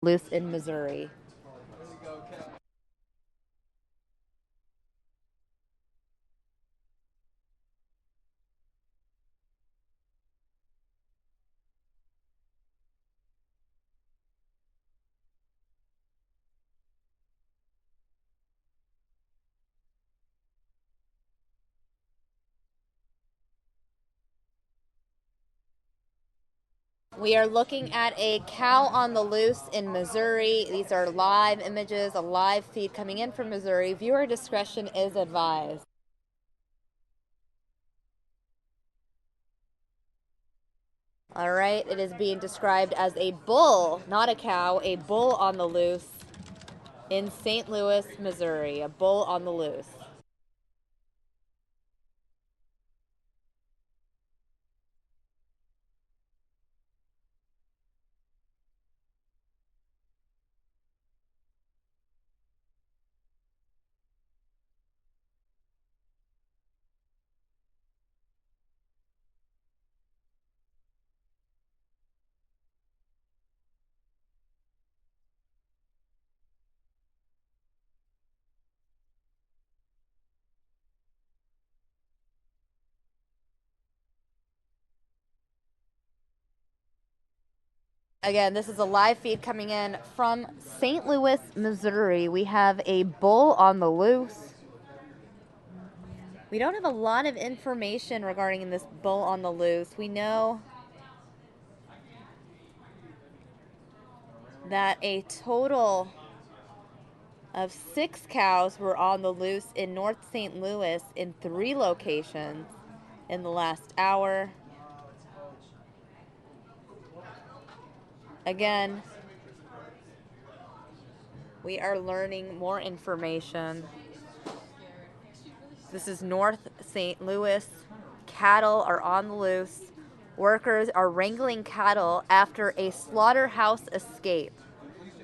Loose in Missouri. We are looking at a cow on the loose in Missouri. These are live images, a live feed coming in from Missouri. Viewer discretion is advised. All right, it is being described as a bull, not a cow, a bull on the loose in St. Louis, Missouri. A bull on the loose. Again, this is a live feed coming in from St. Louis, Missouri. We have a bull on the loose. We don't have a lot of information regarding this bull on the loose. We know that a total of 6 cows were on the loose in North St. Louis in 3 locations in the last hour. Again, we are learning more information. This is North St. Louis. Cattle are on the loose. Workers are wrangling cattle after a slaughterhouse escape.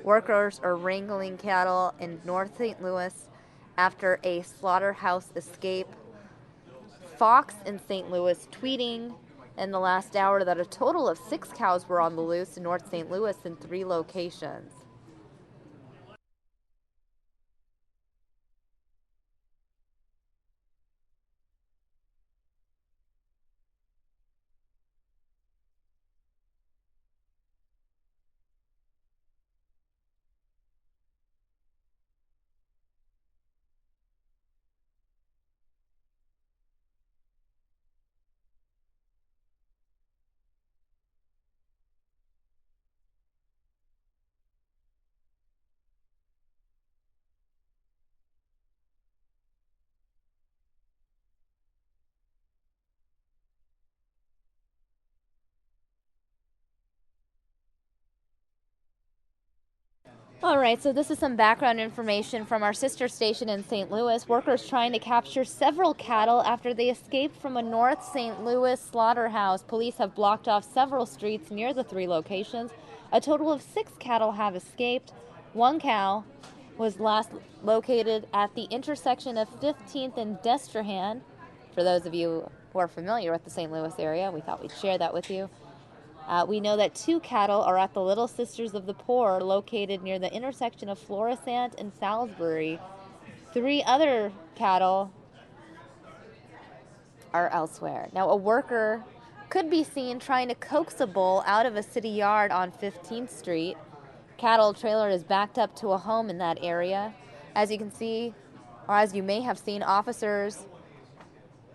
Workers are wrangling cattle in North St. Louis after a slaughterhouse escape. Fox in St. Louis tweeting in the last hour that a total of 6 cows were on the loose in North St. Louis in 3 locations. All right, so this is some background information from our sister station in St. Louis. Workers trying to capture several cattle after they escaped from a North St. Louis slaughterhouse. Police have blocked off several streets near the 3 locations. A total of 6 cattle have escaped. 1 cow was last located at the intersection of 15th and Destrehan. For those of you who are familiar with the St. Louis area, we thought we'd share that with you. We know that 2 cattle are at the Little Sisters of the Poor, located near the intersection of Florissant and Salsbury. 3 other cattle are elsewhere. Now, a worker could be seen trying to coax a bull out of a city yard on 15th Street. Cattle trailer is backed up to a home in that area. As you can see, or as you may have seen, officers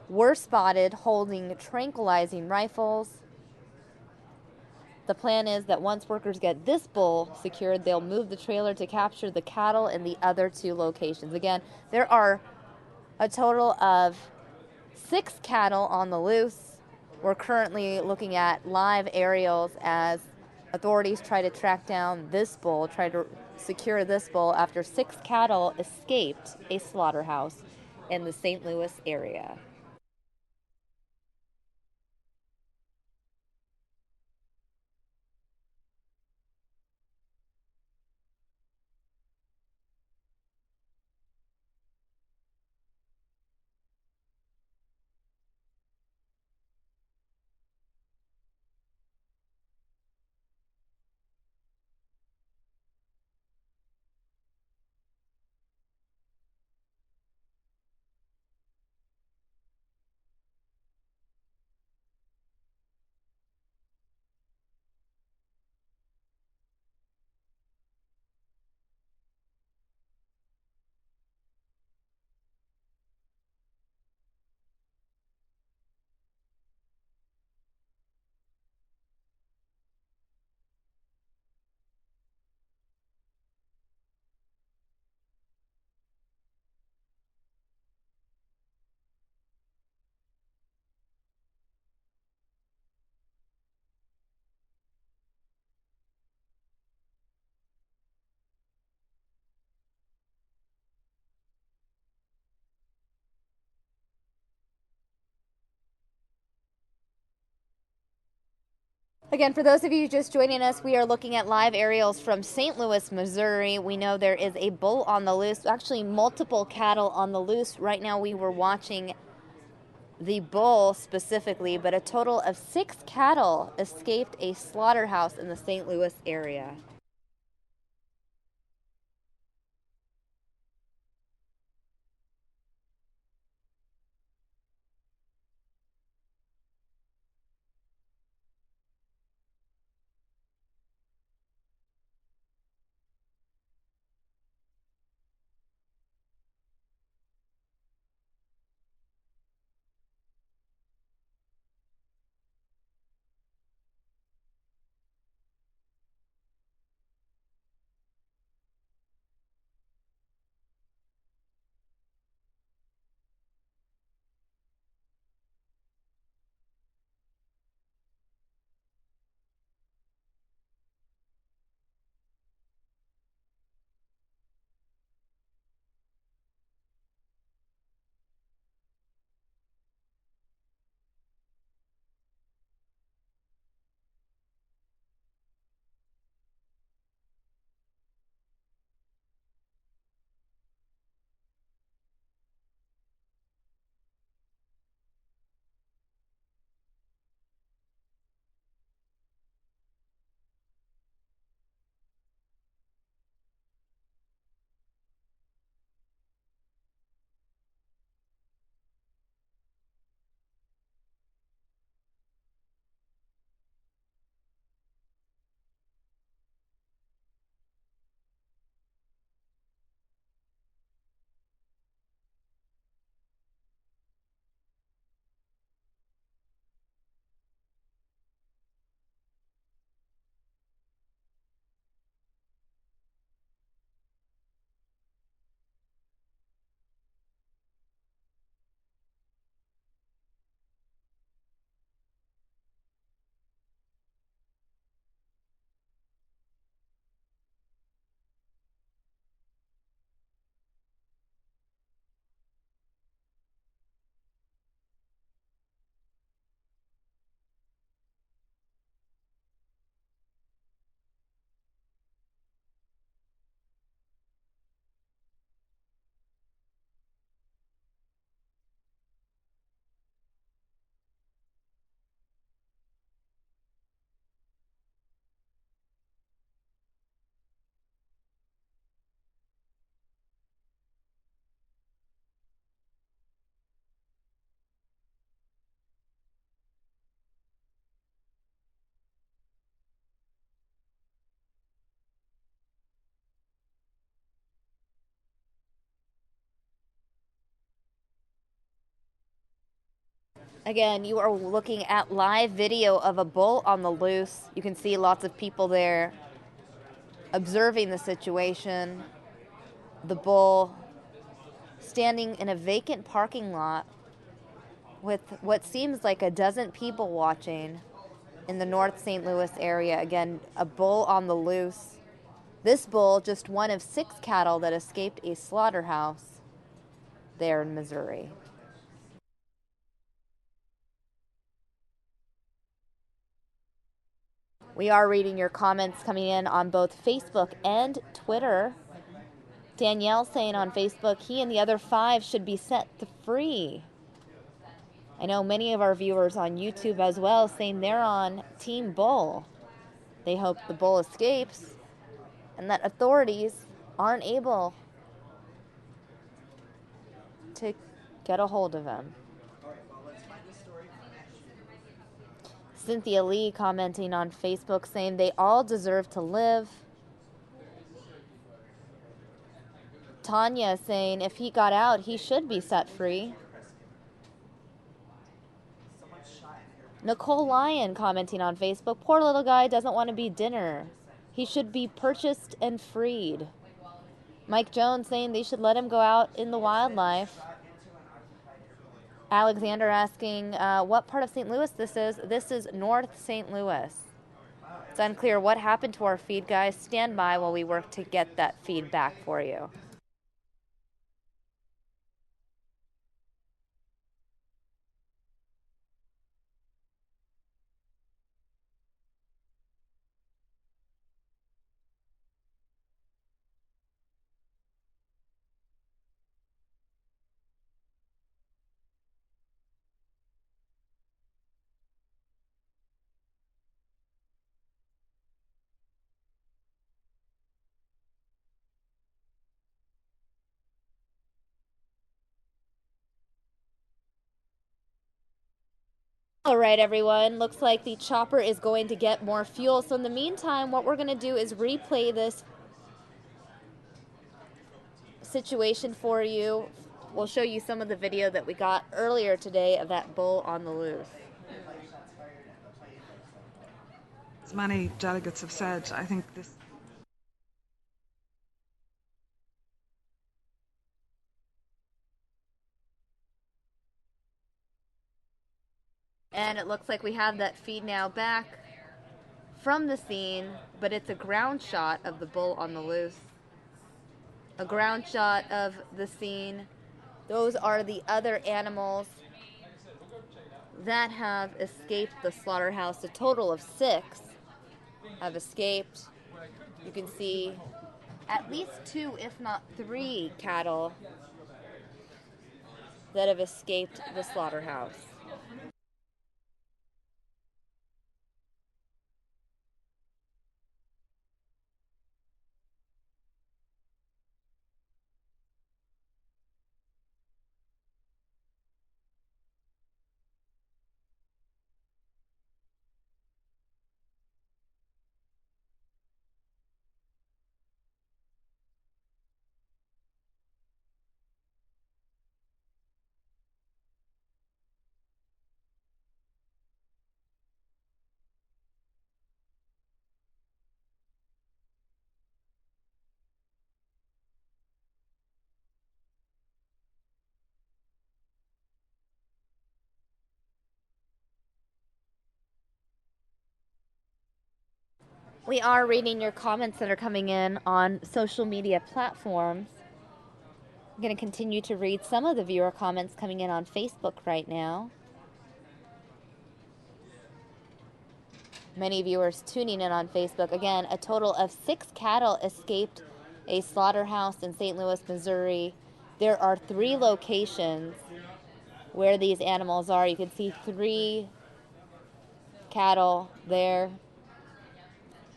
were spotted holding tranquilizing rifles. The plan is that once workers get this bull secured, they'll move the trailer to capture the cattle in the other 2 locations. Again, there are a total of 6 cattle on the loose. We're currently looking at live aerials as authorities try to track down this bull, try to secure this bull after 6 cattle escaped a slaughterhouse in the St. Louis area. Again, for those of you just joining us, we are looking at live aerials from St. Louis, Missouri. We know there is a bull on the loose, actually multiple cattle on the loose. Right now we were watching the bull specifically, but a total of 6 cattle escaped a slaughterhouse in the St. Louis area. Again, you are looking at live video of a bull on the loose. You can see lots of people there observing the situation. The bull standing in a vacant parking lot with what seems like a dozen people watching in the North St. Louis area. Again, a bull on the loose. This bull, just one of 6 cattle that escaped a slaughterhouse there in Missouri. We are reading your comments coming in on both Facebook and Twitter. Danielle saying on Facebook, he and the other 5 should be set free. I know many of our viewers on YouTube as well saying they're on Team Bull. They hope the bull escapes and that authorities aren't able to get a hold of him. Cynthia Lee commenting on Facebook saying they all deserve to live. Tanya saying if he got out, he should be set free. Nicole Lyon commenting on Facebook, poor little guy doesn't want to be dinner. He should be purchased and freed. Mike Jones saying they should let him go out in the wildlife. Alexander asking what part of St. Louis this is. This is North St. Louis. It's unclear what happened to our feed, guys. Stand by while we work to get that feedback for you. All right, everyone. Looks like the chopper is going to get more fuel. So in the meantime, what we're going to do is replay this situation for you. We'll show you some of the video that we got earlier today of that bull on the loose. As many delegates have said, I think this. And it looks like we have that feed now back from the scene, but it's a ground shot of the bull on the loose. A ground shot of the scene. Those are the other animals that have escaped the slaughterhouse. A total of 6 have escaped. You can see at least 2, if not 3 cattle that have escaped the slaughterhouse. We are reading your comments that are coming in on social media platforms. I'm going to continue to read some of the viewer comments coming in on Facebook right now. Many viewers tuning in on Facebook. Again, a total of 6 cattle escaped a slaughterhouse in St. Louis, Missouri. There are 3 locations where these animals are. You can see 3 cattle there.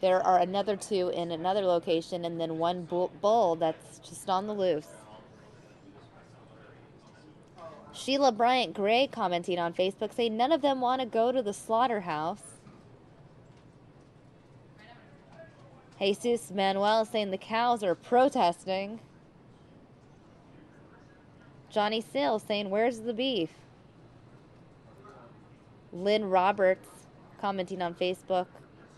There are another 2 in another location, and then 1 bull that's just on the loose. Sheila Bryant Gray commenting on Facebook saying none of them want to go to the slaughterhouse. Jesus Manuel saying the cows are protesting. Johnny Sales saying where's the beef? Lynn Roberts commenting on Facebook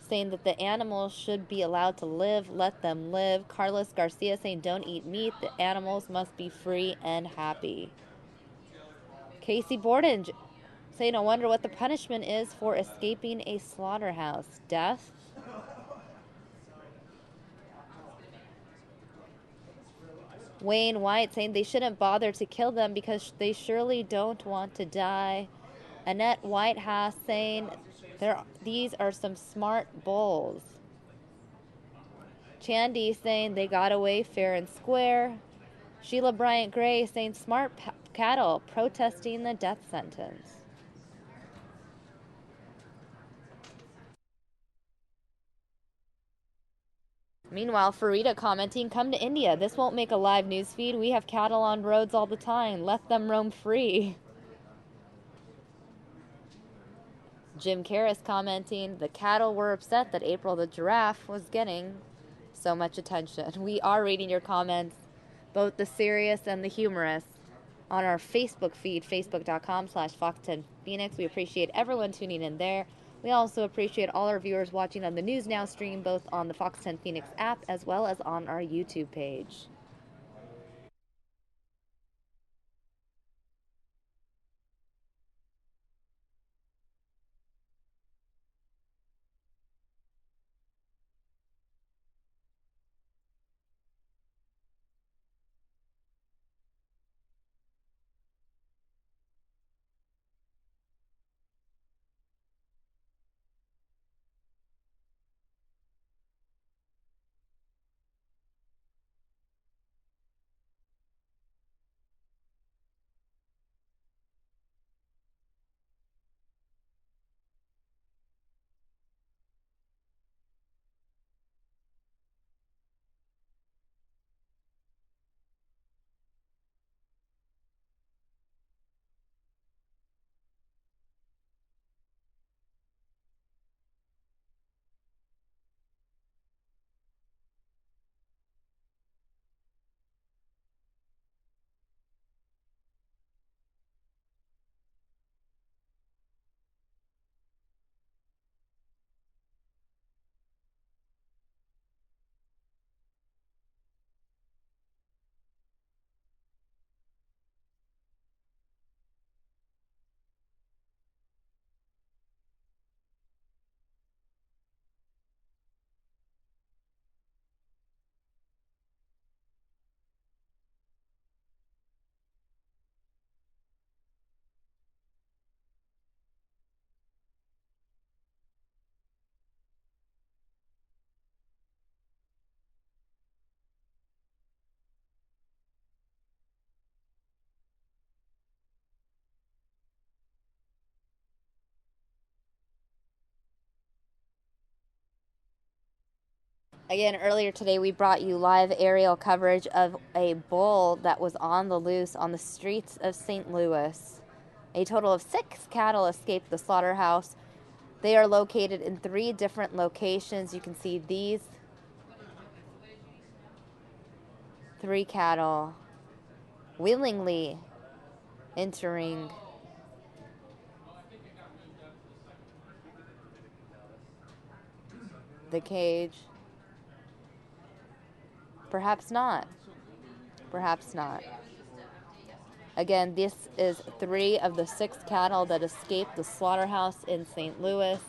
saying that the animals should be allowed to live, let them live. Carlos Garcia saying don't eat meat, the animals must be free and happy. Casey Borden saying I wonder what the punishment is for escaping a slaughterhouse. Death? Wayne White saying they shouldn't bother to kill them because they surely don't want to die. Annette Whitehouse saying these are some smart bulls. Chandy saying they got away fair and square. Sheila Bryant Gray saying smart cattle protesting the death sentence. Meanwhile, Farida commenting, come to India. This won't make a live news feed. We have cattle on roads all the time. Let them roam free. Jim Karras commenting, the cattle were upset that April the giraffe was getting so much attention. We are reading your comments, both the serious and the humorous, on our Facebook feed, facebook.com/Fox10Phoenix. We appreciate everyone tuning in there. We also appreciate all our viewers watching on the News Now stream, both on the Fox 10 Phoenix app as well as on our YouTube page. Again, earlier today we brought you live aerial coverage of a bull that was on the loose on the streets of St. Louis. A total of 6 cattle escaped the slaughterhouse. They are located in 3 different locations. You can see these 3 cattle willingly entering the cage. Perhaps not. Perhaps not. Again, this is 3 of the 6 cattle that escaped the slaughterhouse in St. Louis.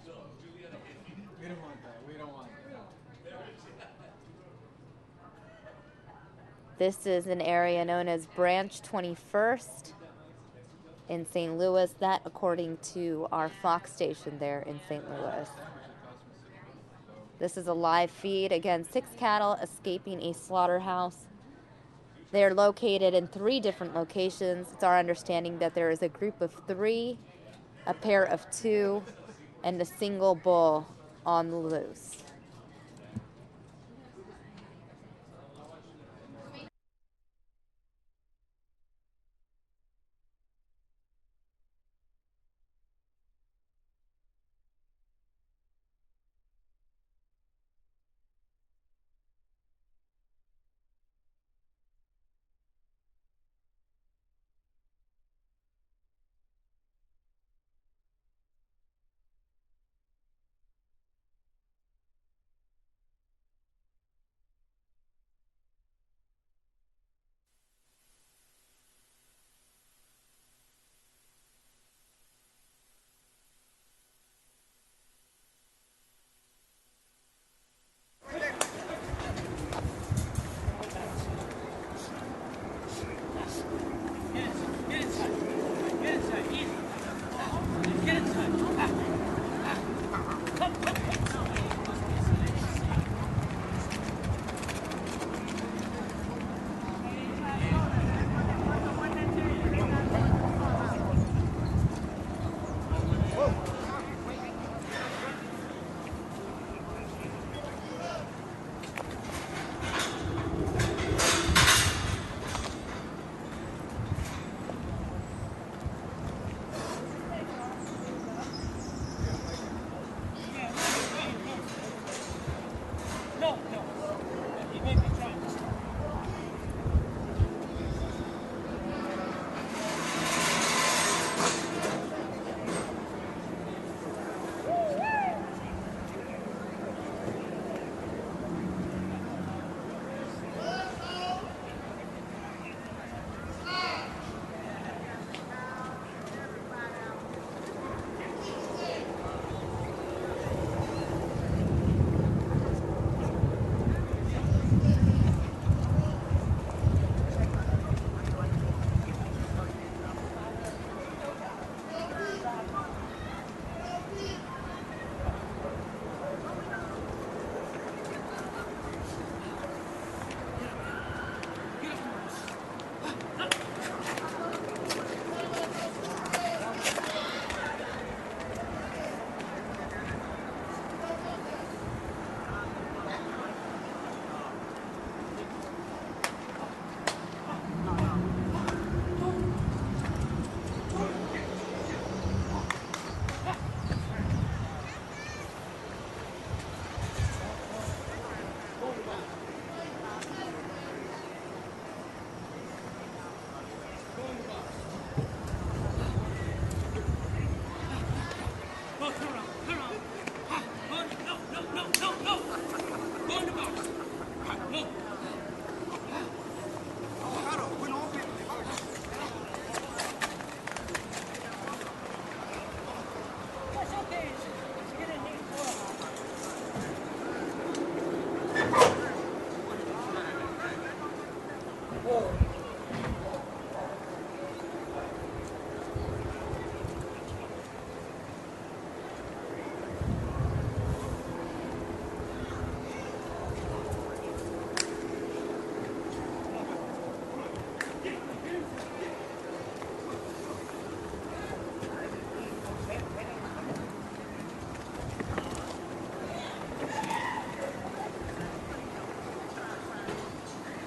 We don't want that. We don't want that. This is an area known as Branch 21st in St. Louis. That, according to our Fox station there in St. Louis. This is a live feed. Again, 6 cattle escaping a slaughterhouse. They're located in 3 different locations. It's our understanding that there is a group of 3, a pair of 2, and a single bull on the loose.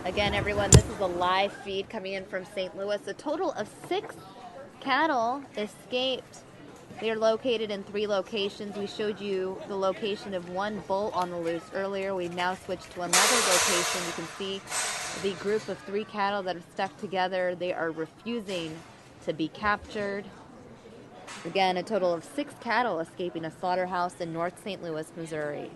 Again, everyone, this is a live feed coming in from St. Louis. A total of 6 cattle escaped. They are located in 3 locations. We showed you the location of one bull on the loose earlier. We've now switched to another location. You can see the group of 3 cattle that are stuck together. They are refusing to be captured. Again, a total of 6 cattle escaping a slaughterhouse in North St. Louis, Missouri.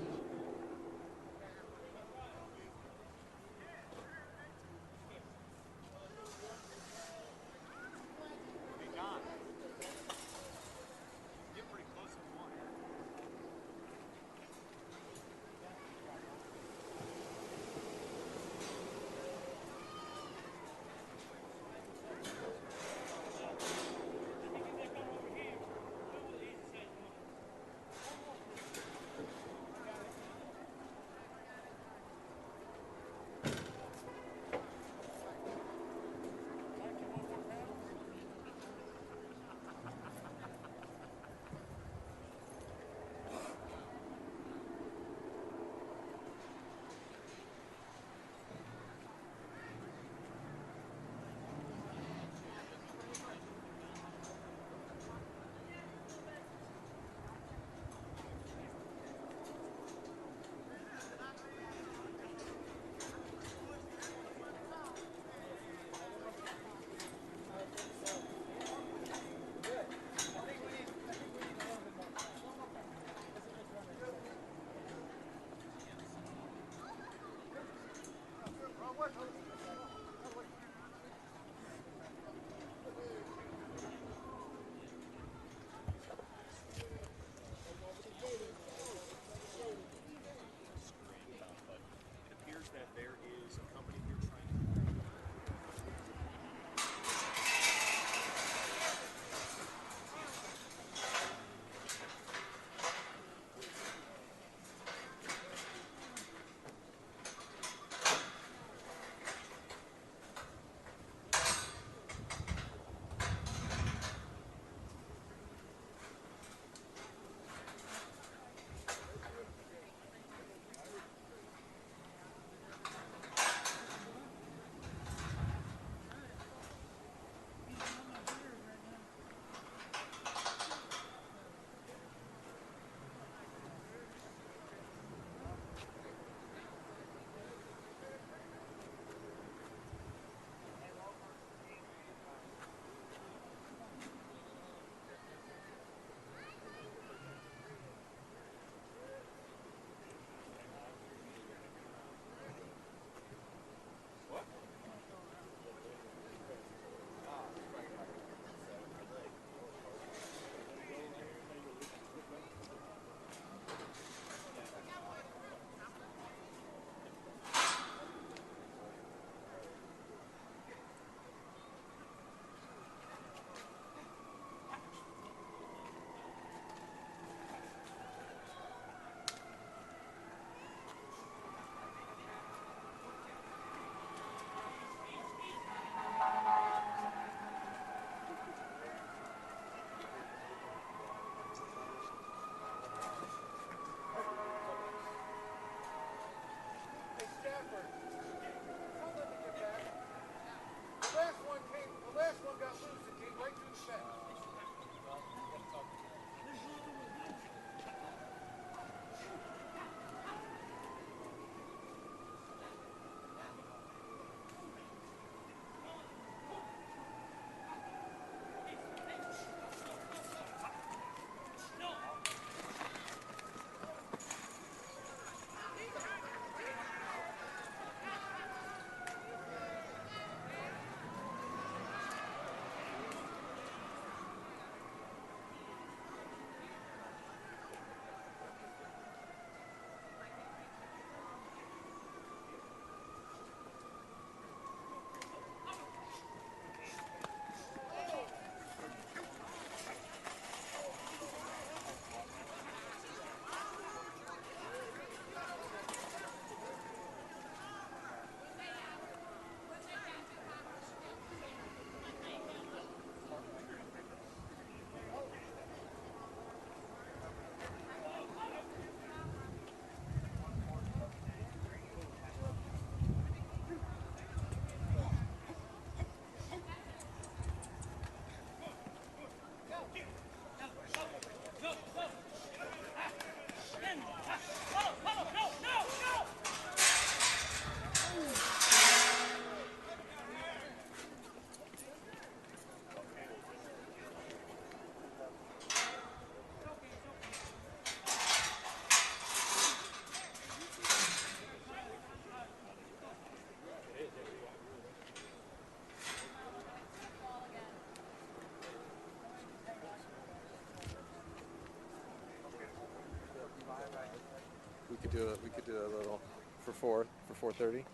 do a little for 4:30.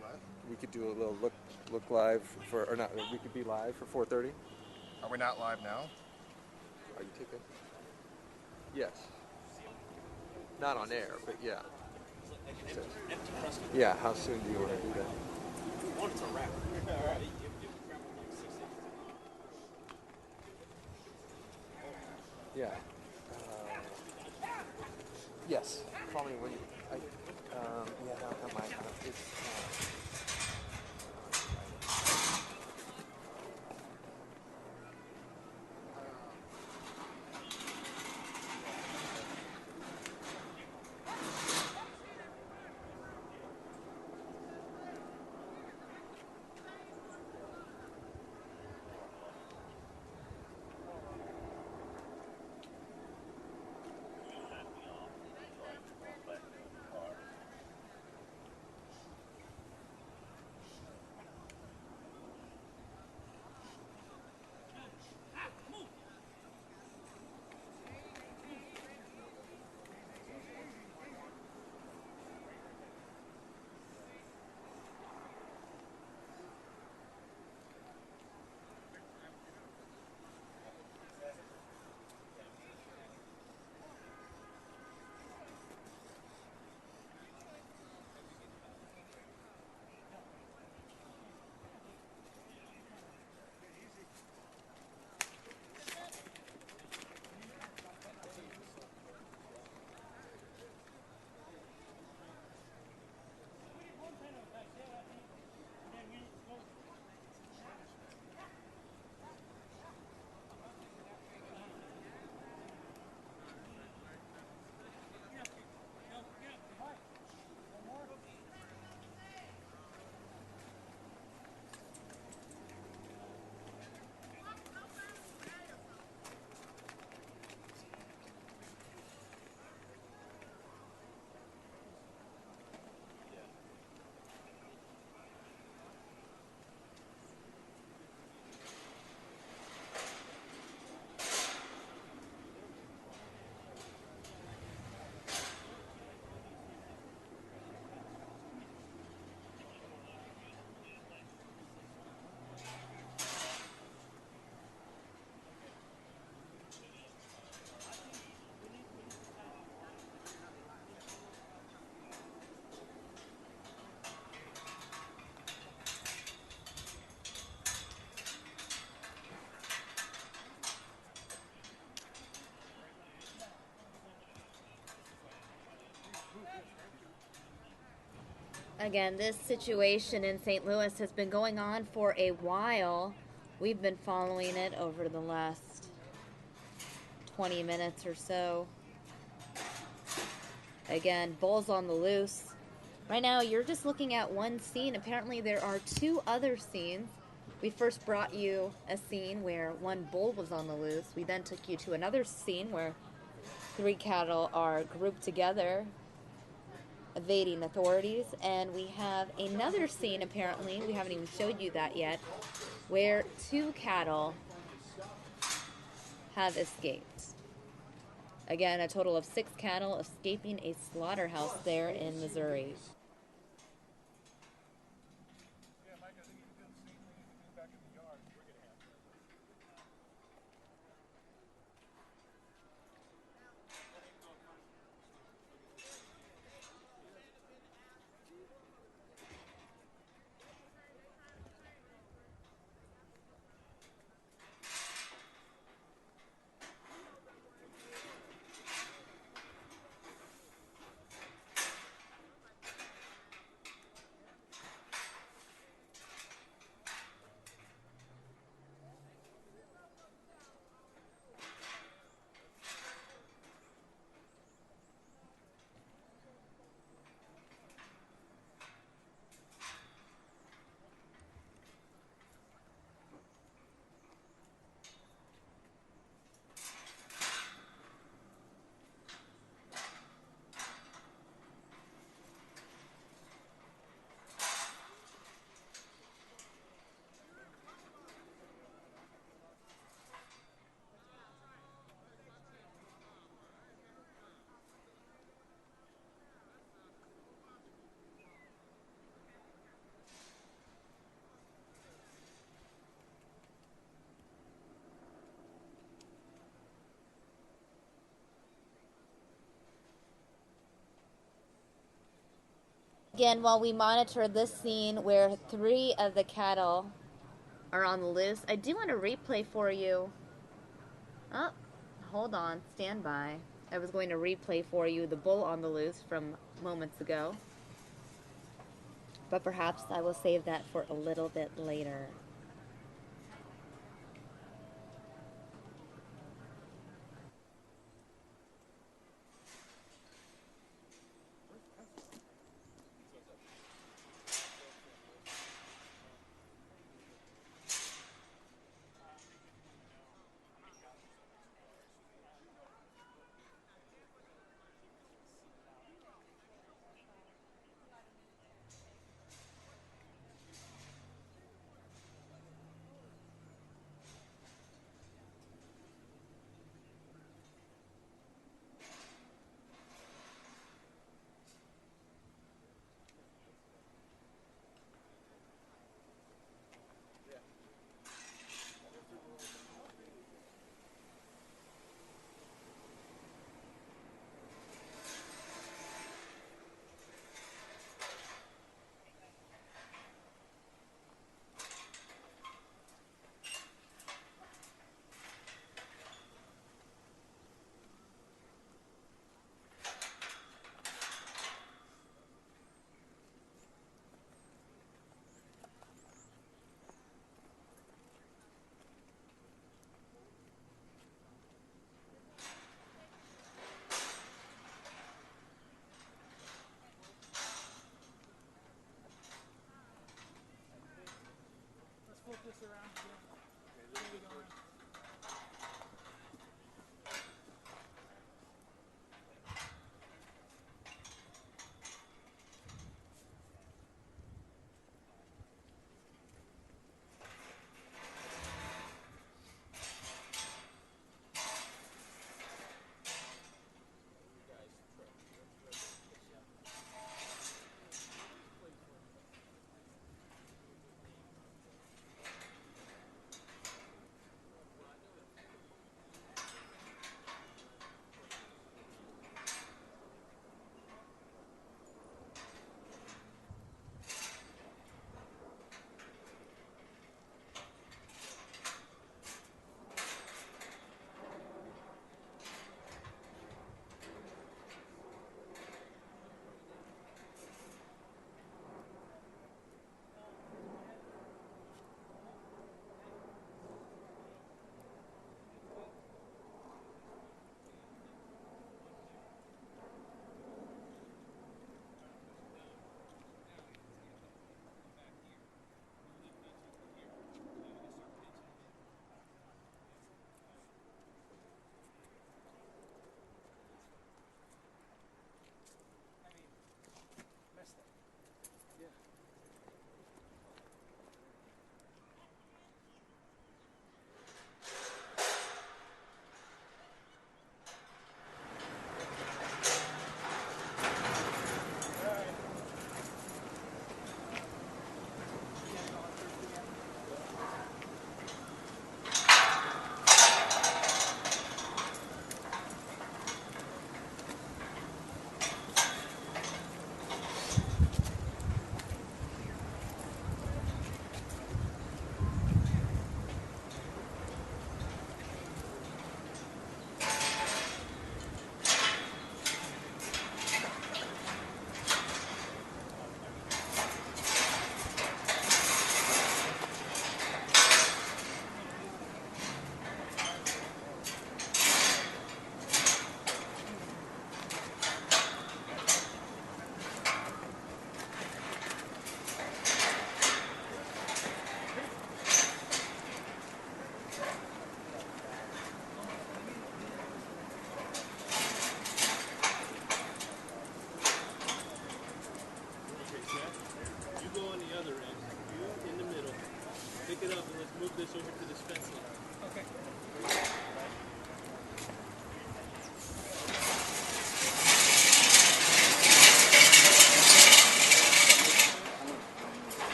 What? We could do a little look live for, or not, we could be live for 4:30. Are we not live now? Are you taking? Yes. Not on air, but yeah. So, yeah, how soon do you want to do that? We want it to wrap. Yeah. Yes. Call me when you. Yeah, not my house. It's. Again, this situation in St. Louis has been going on for a while. We've been following it over the last 20 minutes or so. Again, bulls on the loose. Right now, you're just looking at one scene. Apparently, there are two other scenes. We first brought you a scene where one bull was on the loose. We then took you to another scene where 3 cattle are grouped together, evading authorities. And we have another scene, apparently, we haven't even showed you that yet, where 2 cattle have escaped. Again, a total of 6 cattle escaping a slaughterhouse there in Missouri. Again, while we monitor this scene where 3 of the cattle are on the loose, I do want to replay for you. Oh, hold on, stand by. I was going to replay for you the bull on the loose from moments ago, but perhaps I will save that for a little bit later.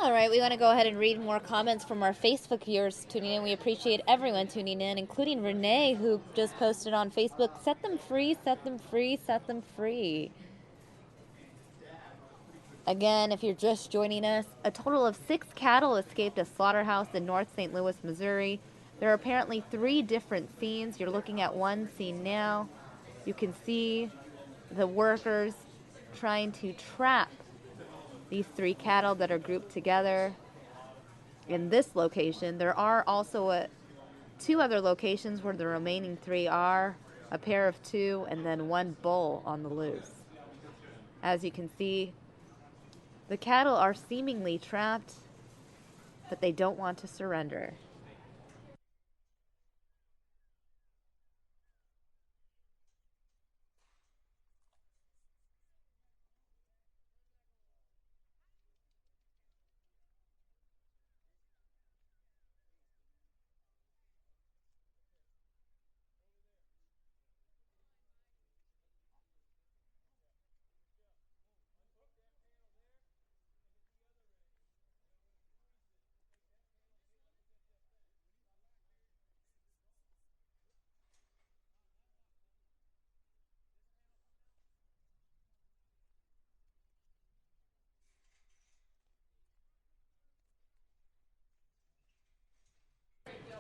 All right, we want to go ahead and read more comments from our Facebook viewers tuning in. We appreciate everyone tuning in, including Renee, who just posted on Facebook, set them free, set them free, set them free. Again, if you're just joining us, a total of 6 cattle escaped a slaughterhouse in North St. Louis, Missouri. There are apparently 3 different scenes. You're looking at one scene now. You can see the workers trying to trap these 3 cattle that are grouped together in this location. There are also 2 other locations where the remaining 3 are, a pair of 2 and then 1 bull on the loose. As you can see, the cattle are seemingly trapped, but they don't want to surrender.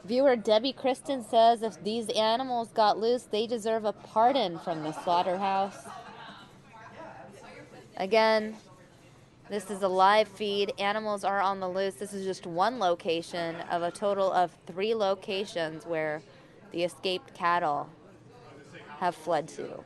Viewer Debbie Kristen says if these animals got loose, they deserve a pardon from the slaughterhouse. Again, this is a live feed. Animals are on the loose. This is just one location of a total of 3 locations where the escaped cattle have fled to.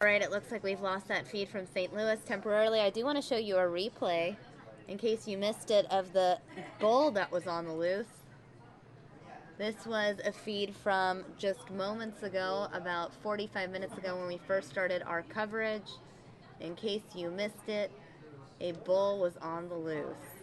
All right, it looks like we've lost that feed from St. Louis temporarily. I do want to show you a replay, in case you missed it, of the bull that was on the loose. This was a feed from just moments ago, about 45 minutes ago when we first started our coverage. In case you missed it, a bull was on the loose.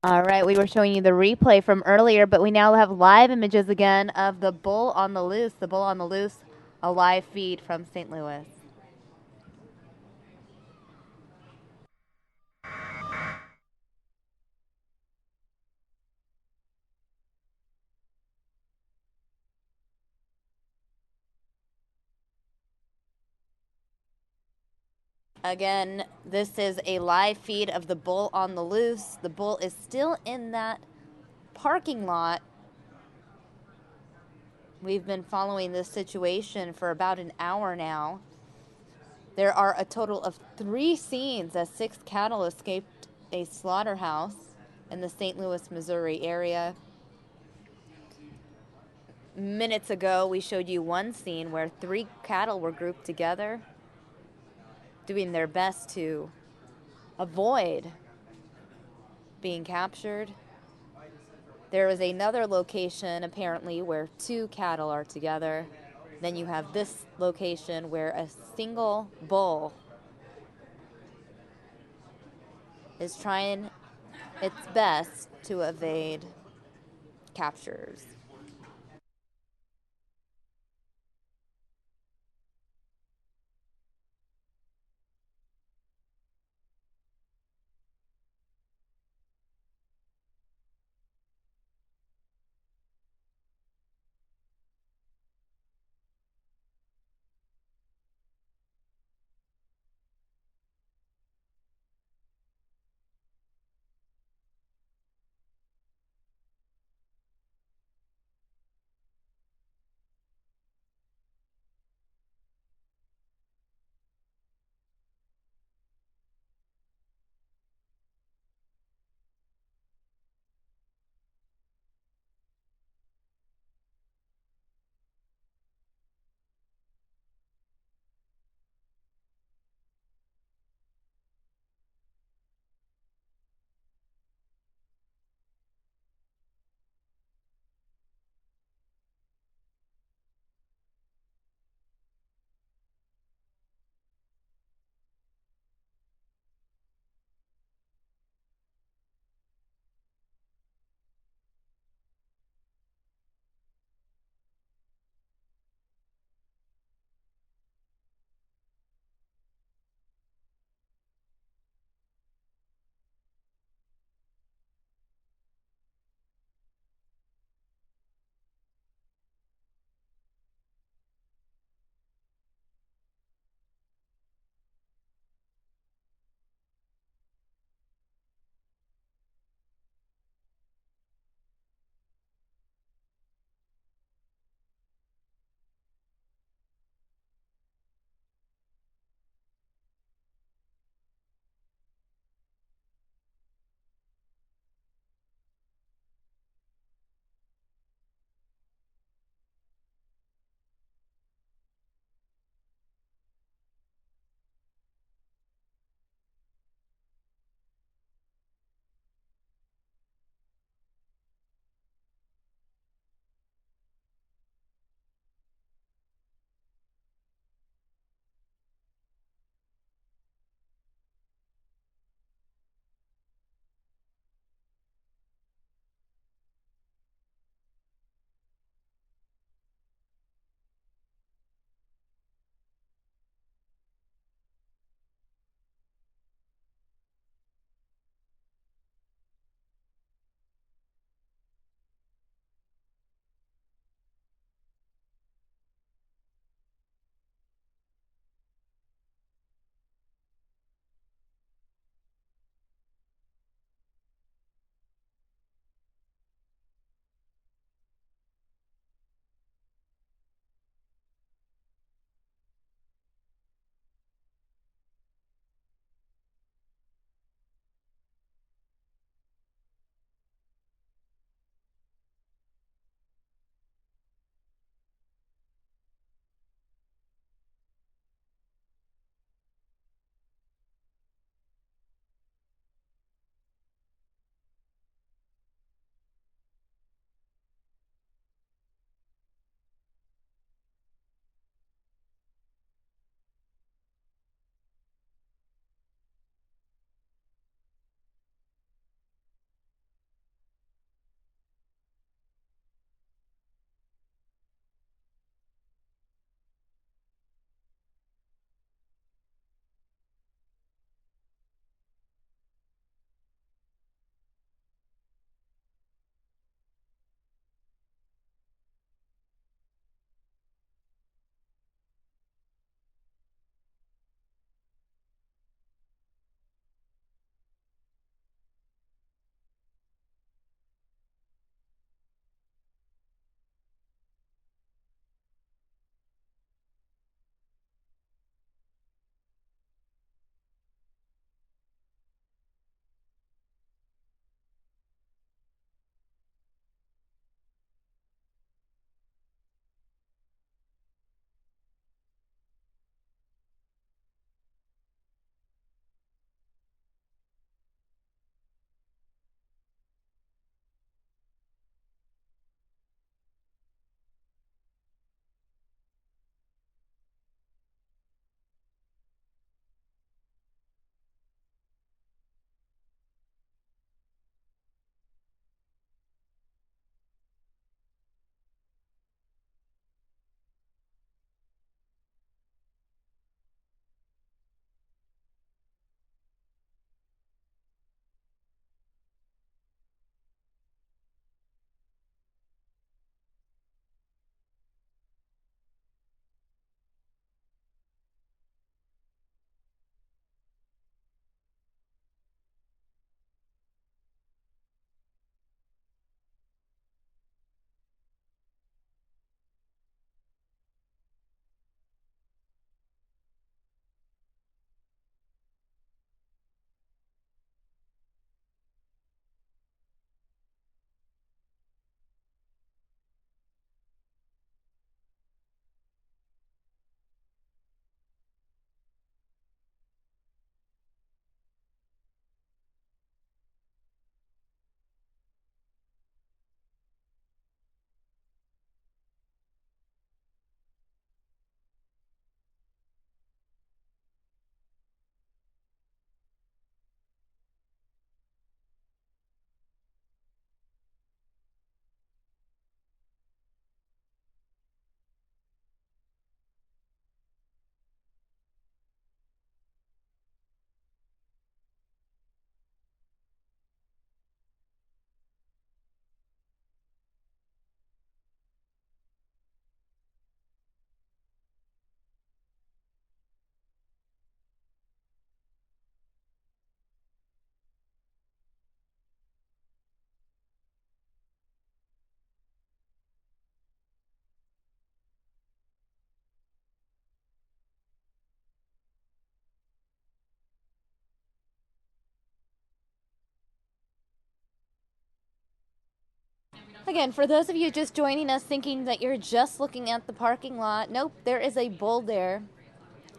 All right, we were showing you the replay from earlier, but we now have live images again of the bull on the loose. The bull on the loose, a live feed from St. Louis. Again, this is a live feed of the bull on the loose. The bull is still in that parking lot. We've been following this situation for about an hour now. There are a total of 3 scenes as 6 cattle escaped a slaughterhouse in the St. Louis, Missouri area. Minutes ago, we showed you one scene where 3 cattle were grouped together, doing their best to avoid being captured. There is another location, apparently, where 2 cattle are together. Then you have this location where a single bull is trying its best to evade captures. Again, for those of you just joining us thinking that you're just looking at the parking lot, nope, there is a bull there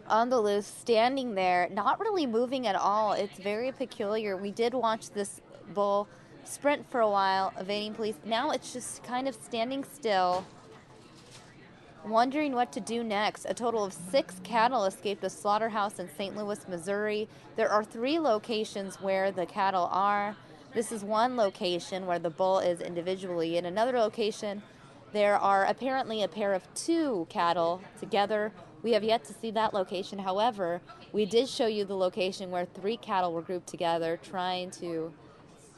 on the loose, standing there, not really moving at all. It's very peculiar. We did watch this bull sprint for a while, evading police. Now it's just kind of standing still, wondering what to do next. A total of 6 cattle escaped a slaughterhouse in St. Louis, Missouri. There are 3 locations where the cattle are. This is one location where the bull is individually. In another location, there are apparently a pair of 2 cattle together. We have yet to see that location. However, we did show you the location where 3 cattle were grouped together trying to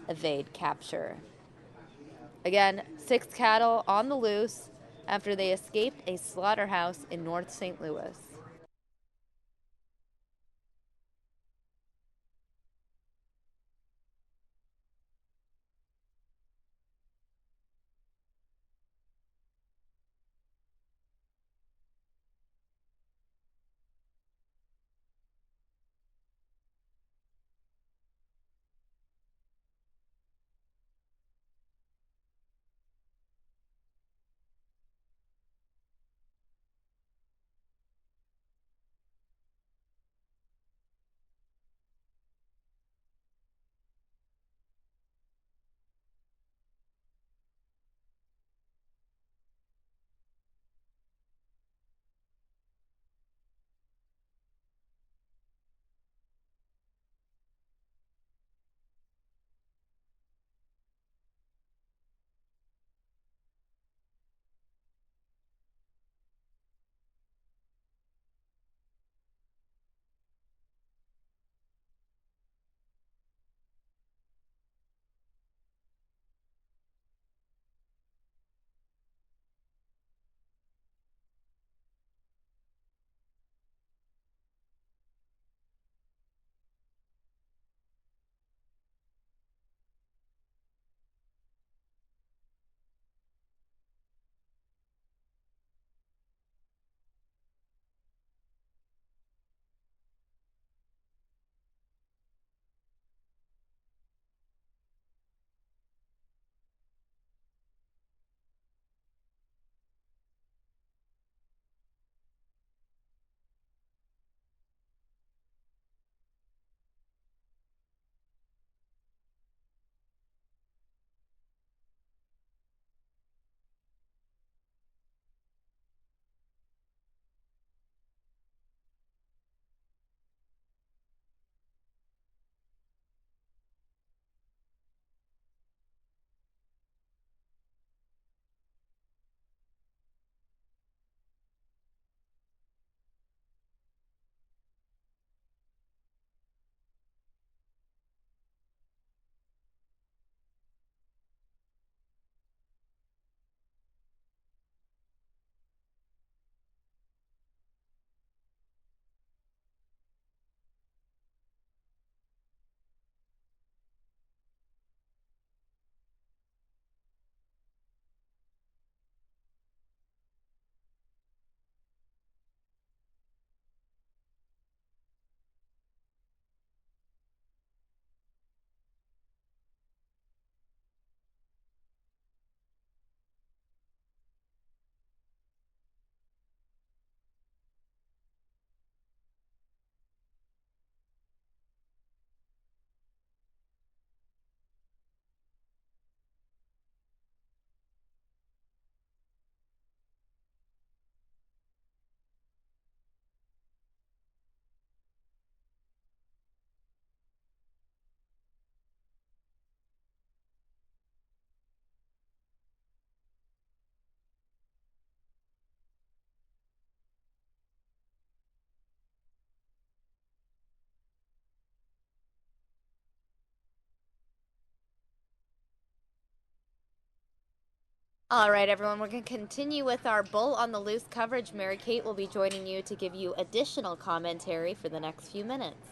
evade capture. Again, 6 cattle on the loose after they escaped a slaughterhouse in North St. Louis. All right, everyone, we're going to continue with our Bull on the Loose coverage. Mary Kate will be joining you to give you additional commentary for the next few minutes.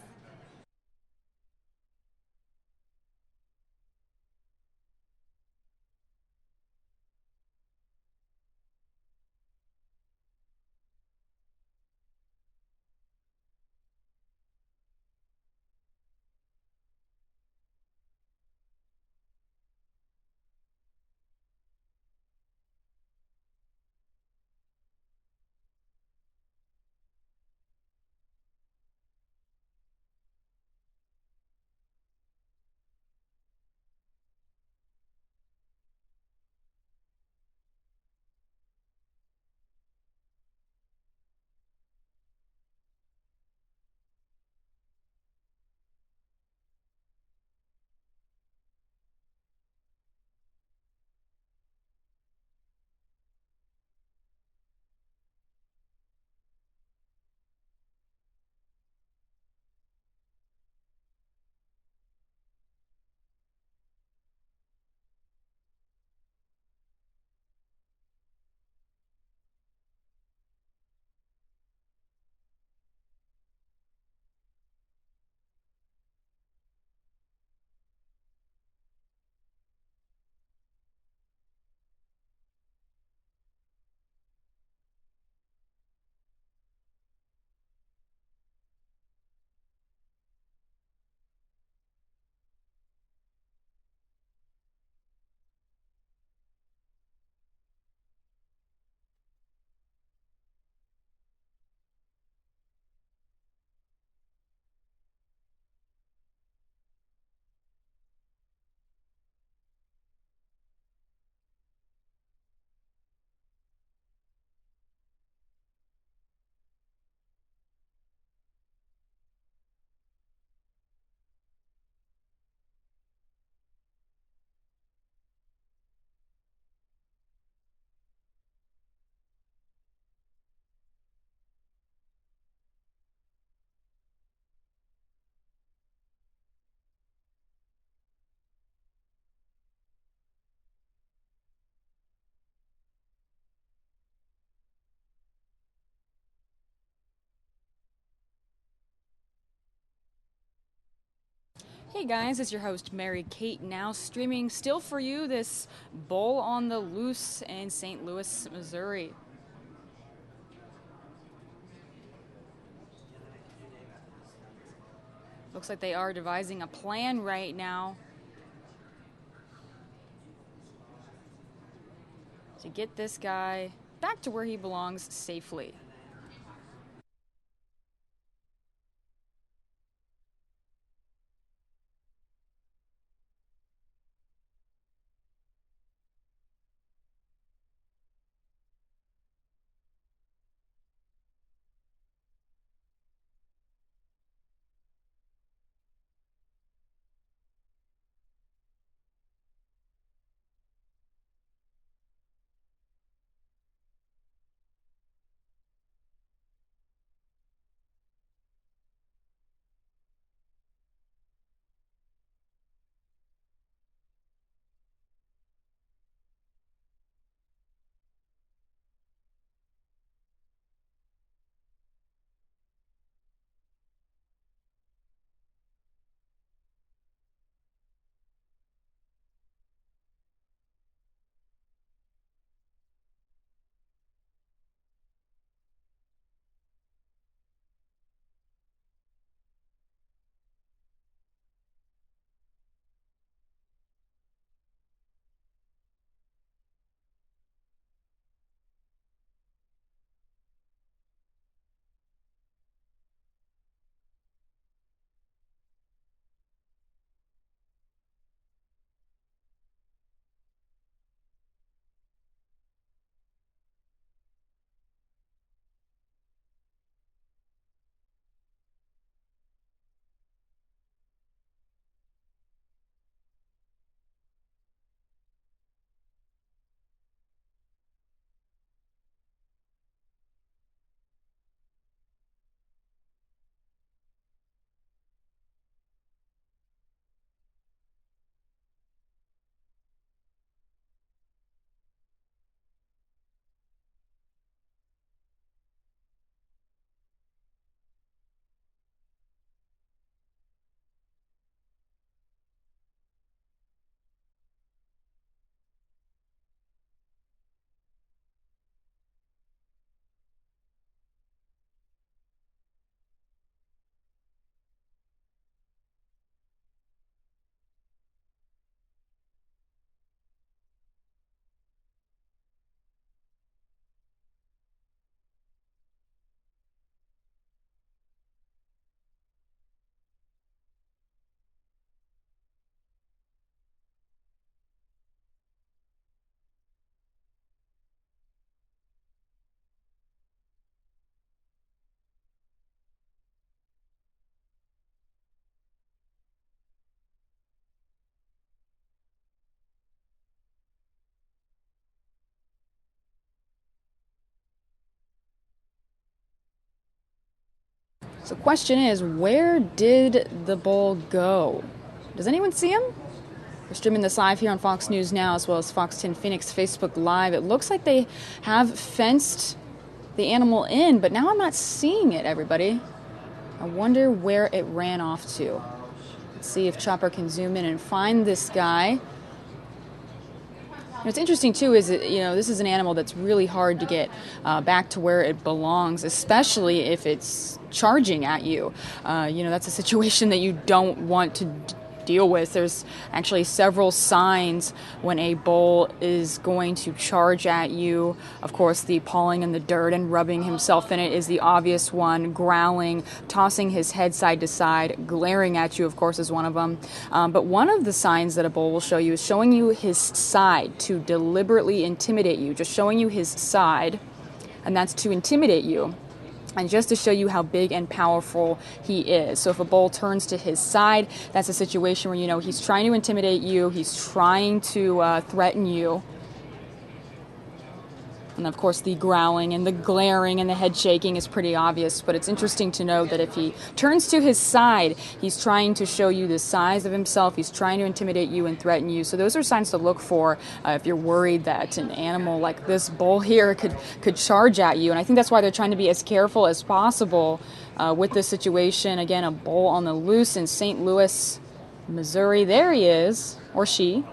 Hey guys, it's your host Mary Kate, now streaming still for you this bull on the loose in St. Louis, Missouri. Looks like they are devising a plan right now to get this guy back to where he belongs safely. So the question is, where did the bull go? Does anyone see him? We're streaming this live here on Fox News Now as well as Fox 10 Phoenix Facebook Live. It looks like they have fenced the animal in, but now I'm not seeing it, everybody. I wonder where it ran off to. Let's see if Chopper can zoom in and find this guy. What's interesting, too, is that, this is an animal that's really hard to get back to where it belongs, especially if it's charging at you. That's a situation that you don't want to deal with. There's actually several signs when a bull is going to charge at you. Of course, the pawing in the dirt and rubbing himself in it is the obvious one. Growling, tossing his head side to side, glaring at you, of course, is one of them. But one of the signs that a bull will show you is showing you his side to deliberately intimidate you, just showing you his side, and that's to intimidate you. And just to show you how big and powerful he is. So if a bull turns to his side, that's a situation where, he's trying to intimidate you, he's trying to threaten you. And of course, the growling and the glaring and the head shaking is pretty obvious, but it's interesting to know that if he turns to his side, he's trying to show you the size of himself, he's trying to intimidate you and threaten you. So those are signs to look for if you're worried that an animal like this bull here could charge at you. And I think that's why they're trying to be as careful as possible with this situation. Again, a bull on the loose in St. Louis. Missouri. There he is, or she.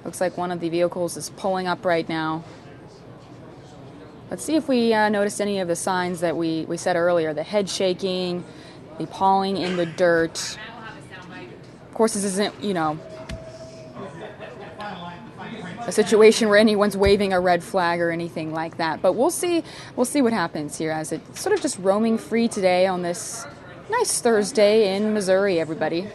Looks like one of the vehicles is pulling up right now. Let's see if we noticed any of the signs that we said earlier. The head shaking, the pawing in the dirt. Of course, this isn't, a situation where anyone's waving a red flag or anything like that. But we'll see what happens here as it's sort of just roaming free today on this nice Thursday in Missouri, everybody.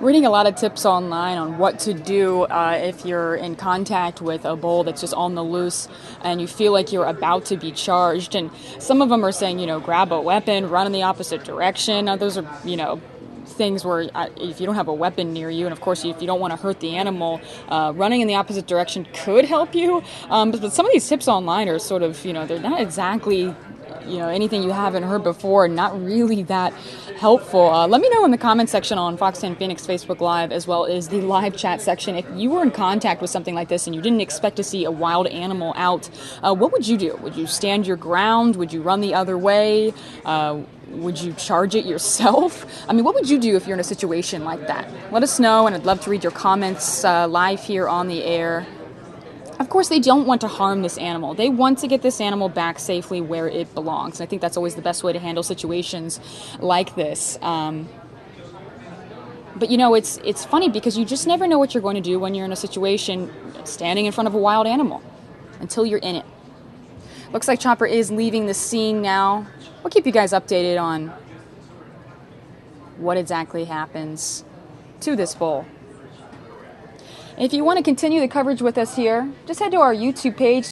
Reading a lot of tips online on what to do if you're in contact with a bull that's just on the loose and you feel like you're about to be charged. And some of them are saying, grab a weapon, run in the opposite direction. Now, those are, things where if you don't have a weapon near you, and of course if you don't want to hurt the animal, running in the opposite direction could help you. But some of these tips online are sort of, they're not exactly anything you haven't heard before, not really that helpful. Let me know in the comment section on Fox 10 Phoenix Facebook Live, as well as the live chat section, if you were in contact with something like this and you didn't expect to see a wild animal out, what would you do? Would you stand your ground? Would you run the other way? Would you charge it yourself? What would you do if you're in a situation like that? Let us know, and I'd love to read your comments live here on the air. Of course, they don't want to harm this animal. They want to get this animal back safely where it belongs. And I think that's always the best way to handle situations like this. But it's funny because you just never know what you're going to do when you're in a situation standing in front of a wild animal until you're in it. Looks like Chopper is leaving the scene now. We'll keep you guys updated on what exactly happens to this bull. If you want to continue the coverage with us here, just head to our YouTube page.